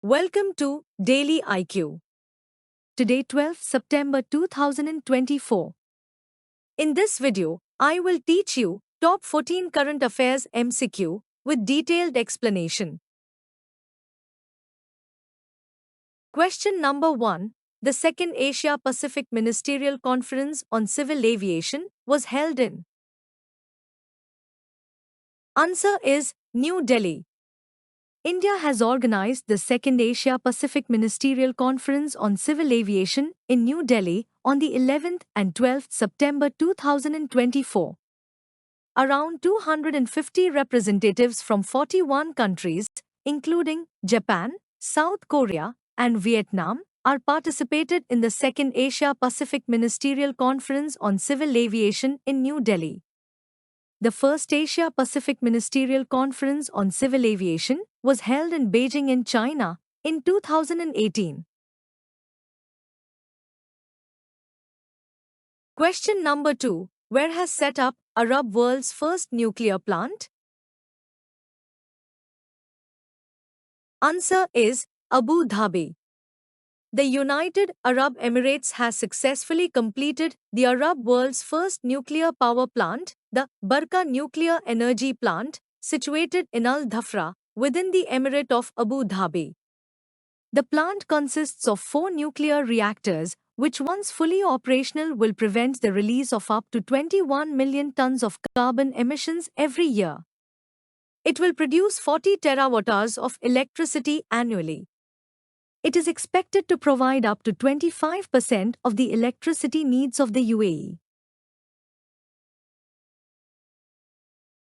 Welcome to Daily IQ. Today 12th September 2024. In this video, I will teach you top 14 current affairs MCQ with detailed explanation. Question number 1. The second Asia Pacific Ministerial Conference on Civil Aviation was held in. Answer is New Delhi. India has organized the second Asia Pacific Ministerial Conference on Civil Aviation in New Delhi on the 11th and 12th September 2024. Around 250 representatives from 41 countries, including Japan, South Korea, and Vietnam, are participated in the second Asia Pacific Ministerial Conference on Civil Aviation in New Delhi. The first Asia Pacific Ministerial Conference on Civil Aviation was held in Beijing in China in 2018. Question number 2. Where has set up Arab world's first nuclear plant? Answer is Abu Dhabi. The United Arab Emirates has successfully completed the Arab world's first nuclear power plant, the Barka Nuclear Energy Plant, situated in Al Dhafra, within the Emirate of Abu Dhabi. The plant consists of 4 nuclear reactors, which once fully operational will prevent the release of up to 21 million tons of carbon emissions every year. It will produce 40 terawatt-hours of electricity annually. It is expected to provide up to 25% of the electricity needs of the UAE.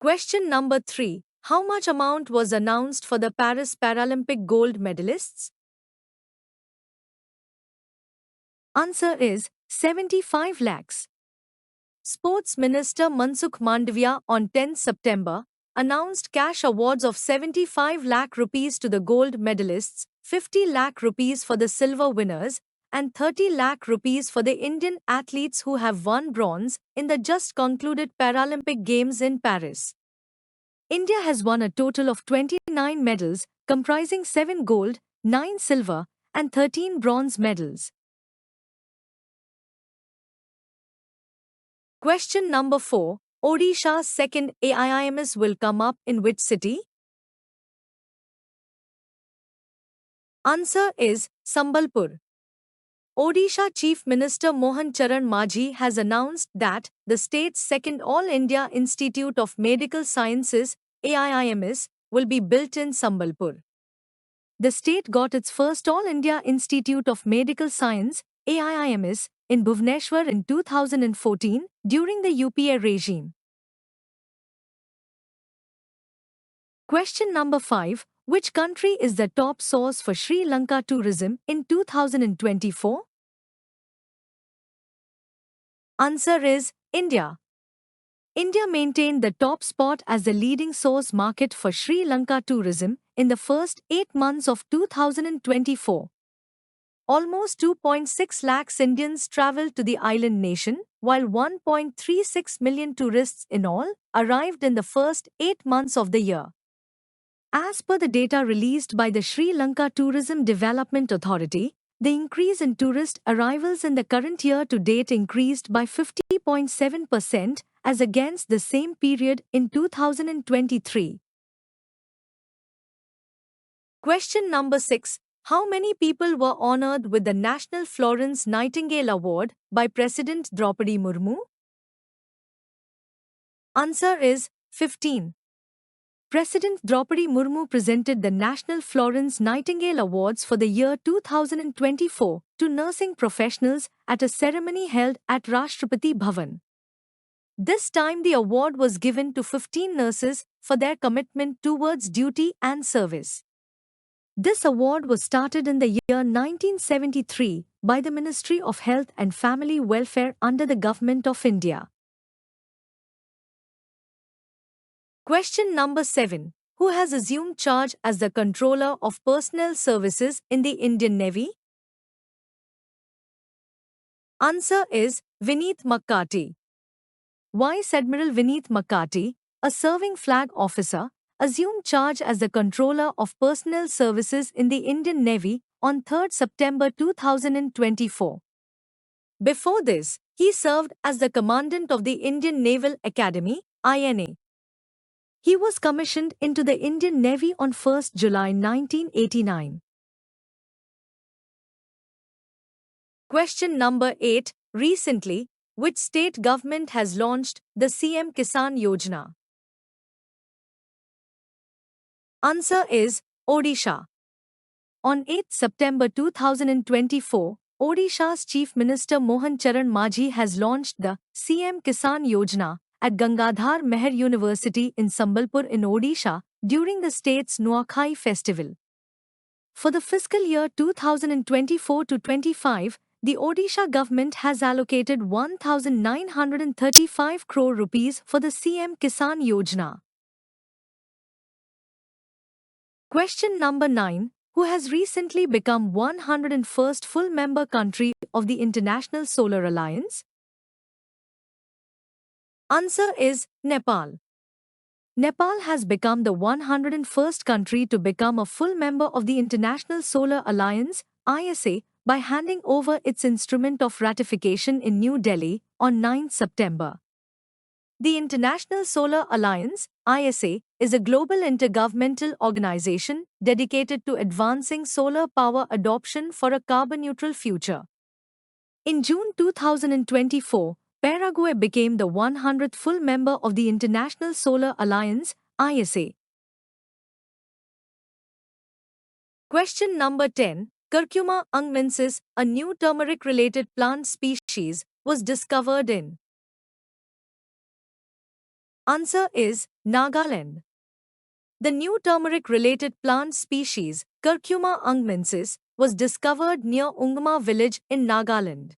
Question number 3. How much amount was announced for the Paris Paralympic gold medalists? Answer is 75 lakhs. Sports Minister Mansukh Mandavia on 10 September announced cash awards of 75 lakh rupees to the gold medalists, 50 lakh rupees for the silver winners, and 30 lakh rupees for the Indian athletes who have won bronze in the just concluded Paralympic Games in Paris. India has won a total of 29 medals, comprising 7 gold, 9 silver, and 13 bronze medals. Question number 4. Odisha's second AIIMS will come up in which city? Answer is Sambalpur. Odisha Chief Minister Mohan Charan Majhi has announced that the state's second All India Institute of Medical Sciences AIIMS will be built in Sambalpur. The state got its first All India Institute of Medical Science AIIMS in Bhubaneswar in 2014 during the UPA regime. Question number 5. Which country is the top source for Sri Lanka tourism in 2024? Answer is India. India maintained the top spot as the leading source market for Sri Lanka tourism in the first 8 months of 2024. Almost 2.6 lakhs Indians travelled to the island nation, while 1.36 million tourists in all arrived in the first 8 months of the year. As per the data released by the Sri Lanka Tourism Development Authority, the increase in tourist arrivals in the current year to date increased by 50.7% as against the same period in 2023. Question number 6. How many people were honoured with the National Florence Nightingale Award by President Draupadi Murmu? Answer is 15. President Draupadi Murmu presented the National Florence Nightingale Awards for the year 2024 to nursing professionals at a ceremony held at Rashtrapati Bhavan. This time the award was given to 15 nurses for their commitment towards duty and service. This award was started in the year 1973 by the Ministry of Health and Family Welfare under the Government of India. Question number 7. Who has assumed charge as the Controller of Personnel Services in the Indian Navy? Answer is Vineet McCarthy. Vice Admiral Vineet McCarthy, a serving flag officer, assumed charge as the Controller of Personnel Services in the Indian Navy on 3 September 2024. Before this, he served as the Commandant of the Indian Naval Academy, INA. He was commissioned into the Indian Navy on 1 July 1989. Question number 8. Recently, which state government has launched the CM Kisan Yojana? Answer is Odisha. On 8 September 2024, Odisha's Chief Minister Mohan Charan Majhi has launched the CM Kisan Yojana at Gangadhar Meher University in Sambalpur in Odisha during the state's Nuakhai festival. For the fiscal year 2024 to 25, the Odisha government has allocated 1,935 crore rupees for the CM Kisan Yojana. Question number 9. Who has recently become 101st full member country of the International Solar Alliance? Answer is Nepal. Nepal has become the 101st country to become a full member of the International Solar Alliance, ISA, by handing over its instrument of ratification in New Delhi on 9 September. The International Solar Alliance, ISA, is a global intergovernmental organization dedicated to advancing solar power adoption for a carbon-neutral future. In June 2024, Paraguay became the 100th full member of the International Solar Alliance, ISA. Question number 10. Curcuma ungmensis, a new turmeric-related plant species, was discovered in. Answer is Nagaland. The new turmeric-related plant species, Curcuma ungmensis, was discovered near Ungma village in Nagaland.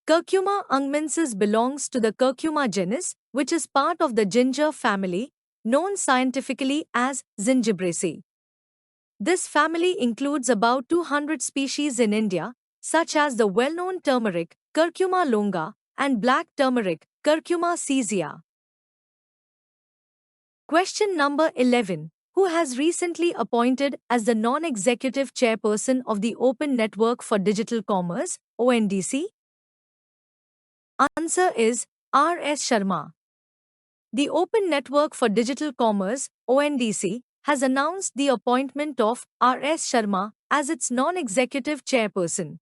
Curcuma ungmensis belongs to the Curcuma genus, which is part of the ginger family, known scientifically as Zingibraceae. This family includes about 200 species in India, such as the well-known turmeric, Curcuma longa, and black turmeric, Curcuma caesea. Question number 11. Who has recently appointed as the non-executive chairperson of the Open Network for Digital Commerce, ONDC? Answer is R.S. Sharma. The Open Network for Digital Commerce, ONDC, has announced the appointment of R.S. Sharma as its non-executive chairperson.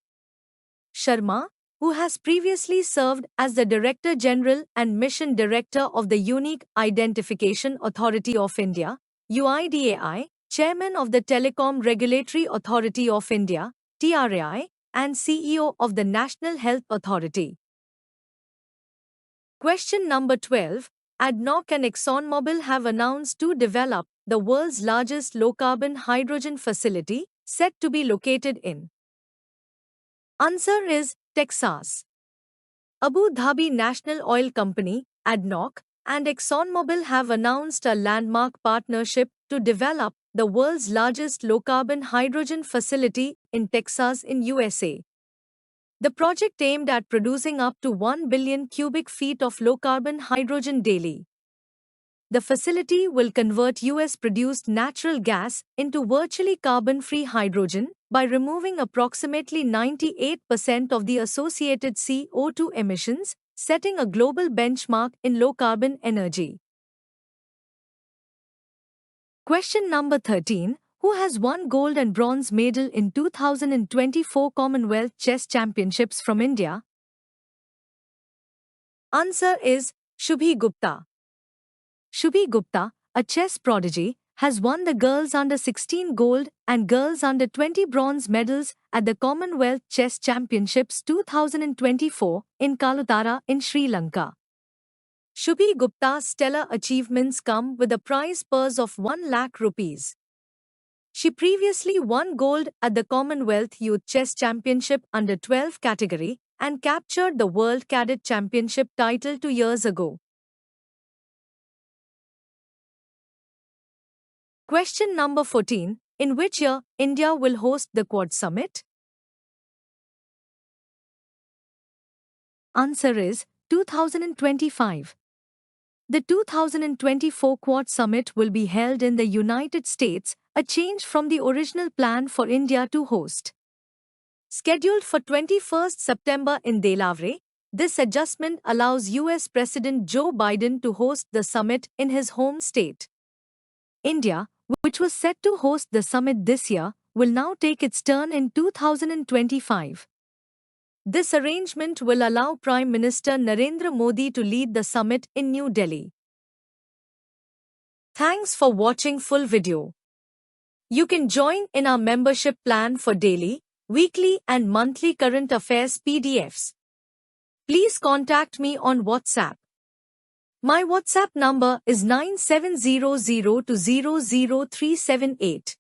Sharma, who has previously served as the Director General and Mission Director of the Unique Identification Authority of India, UIDAI, Chairman of the Telecom Regulatory Authority of India, TRAI, and CEO of the National Health Authority. Question number 12. ADNOC and ExxonMobil have announced to develop the world's largest low-carbon hydrogen facility, set to be located in. Answer is Texas. Abu Dhabi National Oil Company, ADNOC, and ExxonMobil have announced a landmark partnership to develop the world's largest low-carbon hydrogen facility in Texas in USA. The project aimed at producing up to 1 billion cubic feet of low-carbon hydrogen daily. The facility will convert US-produced natural gas into virtually carbon-free hydrogen by removing approximately 98% of the associated CO2 emissions, setting a global benchmark in low-carbon energy. Question number 13. Who has won gold and bronze medal in 2024 Commonwealth Chess Championships from India? Answer is Shubhi Gupta. Shubhi Gupta, a chess prodigy, has won the girls under 16 gold and girls under 20 bronze medals at the Commonwealth Chess Championships 2024 in Kalutara in Sri Lanka. Shubhi Gupta's stellar achievements come with a prize purse of 1 lakh rupees. She previously won gold at the Commonwealth Youth Chess Championship under 12 category and captured the World Cadet Championship title 2 years ago. Question number 14. In which year India will host the Quad Summit? Answer is 2025. The 2024 Quad Summit will be held in the United States, a change from the original plan for India to host. Scheduled for 21st September in Delaware, this adjustment allows US President Joe Biden to host the summit in his home state. India, which was set to host the summit this year, will now take its turn in 2025. This arrangement will allow Prime Minister Narendra Modi to lead the summit in New Delhi. Thanks for watching full video. You can join in our membership plan for daily, weekly and monthly current affairs PDFs. Please contact me on WhatsApp. My WhatsApp number is 9700200378.